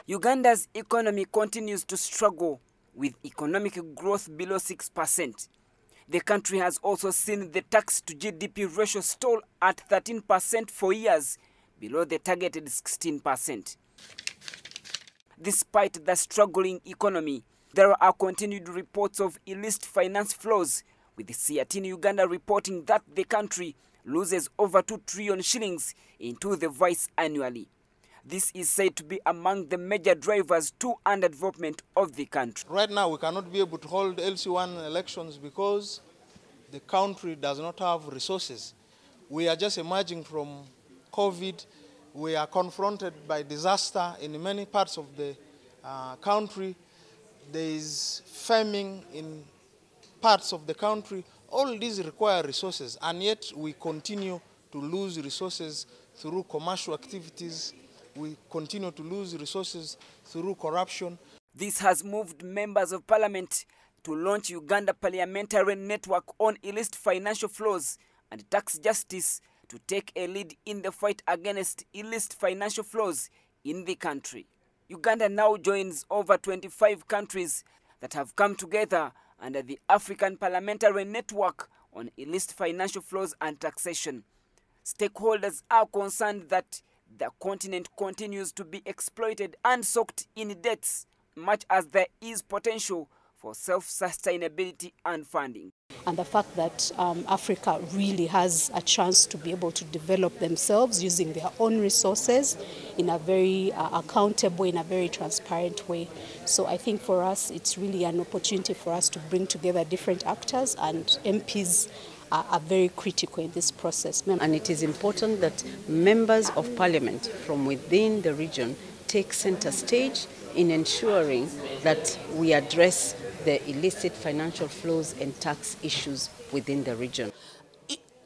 Uganda's economy continues to struggle with economic growth below 6%. The country has also seen the tax to GDP ratio stall at 13% for years, below the targeted 16%. Despite the struggling economy, there are continued reports of illicit finance flows, with CRT Uganda reporting that the country loses over 2 trillion shillings into the vice annually. This is said to be among the major drivers to underdevelopment of the country. Right now, we cannot be able to hold LC1 elections because the country does not have resources. We are just emerging from COVID. We are confronted by disaster in many parts of the country. There is famine in parts of the country. All these require resources, and yet we continue to lose resources through commercial activities. We continue to lose resources through corruption. This has moved members of parliament to launch Uganda Parliamentary Network on illicit financial flows and tax justice to take a lead in the fight against illicit financial flows in the country. Uganda now joins over 25 countries that have come together under the African Parliamentary Network on illicit financial flows and taxation. Stakeholders are concerned that the continent continues to be exploited and soaked in debts, much as there is potential for self-sustainability and funding. And the fact that Africa really has a chance to be able to develop themselves using their own resources in a very accountable, in a very transparent way. So I think for us, it's really an opportunity for us to bring together different actors, and MPs are very critical in this process. And it is important that members of parliament from within the region take center stage in ensuring that we address the illicit financial flows and tax issues within the region.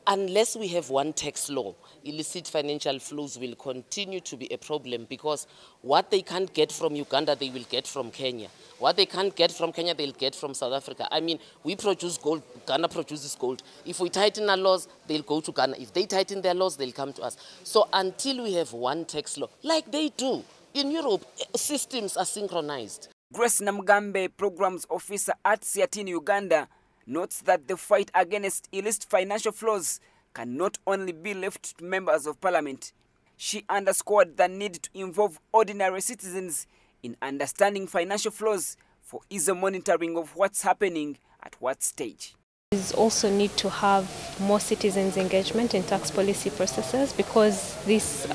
Unless we have one tax law, illicit financial flows will continue to be a problem, because what they can't get from Uganda, they will get from Kenya. What they can't get from Kenya, they'll get from South Africa. I mean, we produce gold, Ghana produces gold. If we tighten our laws, they'll go to Ghana. If they tighten their laws, they'll come to us. So until we have one tax law, like they do in Europe, systems are synchronized. Grace Namugambe, Programs Officer at CRT Uganda, notes that the fight against illicit financial flows can not only be left to members of parliament. She underscored the need to involve ordinary citizens in understanding financial flows for easy monitoring of what's happening at what stage. We also need to have more citizens' engagement in tax policy processes, because this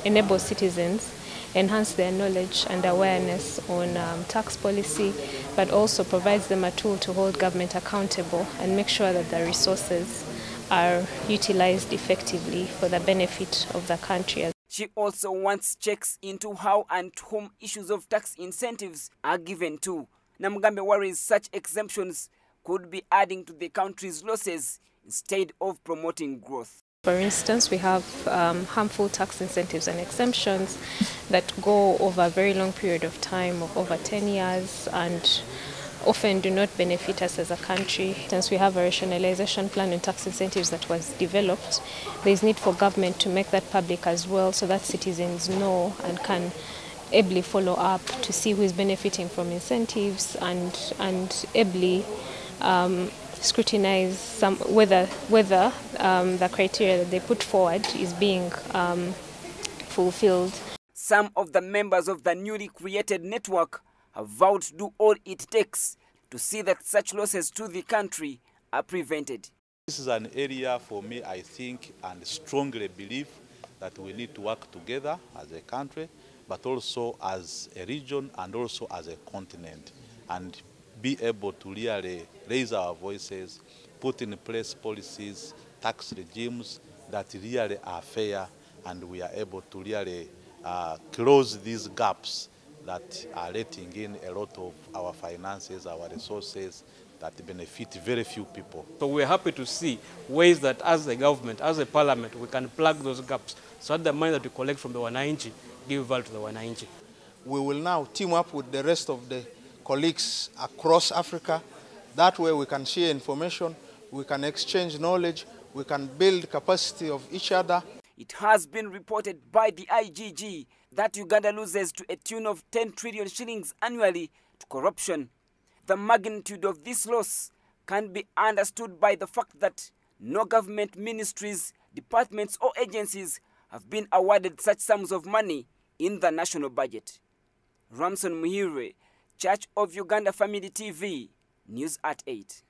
enables citizens enhance their knowledge and awareness on tax policy, but also provides them a tool to hold government accountable and make sure that the resources are utilized effectively for the benefit of the country. She also wants checks into how and to whom issues of tax incentives are given to. Namugambe worries such exemptions could be adding to the country's losses instead of promoting growth. For instance, we have harmful tax incentives and exemptions that go over a very long period of time, of over 10 years, and often do not benefit us as a country. Since we have a rationalization plan on tax incentives that was developed, there is need for government to make that public as well, so that citizens know and can ably follow up to see who is benefiting from incentives, and ably scrutinize whether the criteria that they put forward is being fulfilled. Some of the members of the newly created network have vowed to do all it takes to see that such losses to the country are prevented. This is an area for me, I think, and strongly believe that we need to work together as a country, but also as a region and also as a continent, and be able to really raise our voices, put in place policies, tax regimes that really are fair, and we are able to really close these gaps that are letting in a lot of our finances, our resources that benefit very few people. So we're happy to see ways that as a government, as a parliament, we can plug those gaps so that the money that we collect from the wananchi give value to the wananchi. We will now team up with the rest of the colleagues across Africa. That way we can share information, we can exchange knowledge, we can build capacity of each other. it has been reported by the IGG that Uganda loses to a tune of 10 trillion shillings annually to corruption. The magnitude of this loss can be understood by the fact that no government ministries, departments or agencies have been awarded such sums of money in the national budget. Ramson Muhire, Church of Uganda Family TV, News at 8.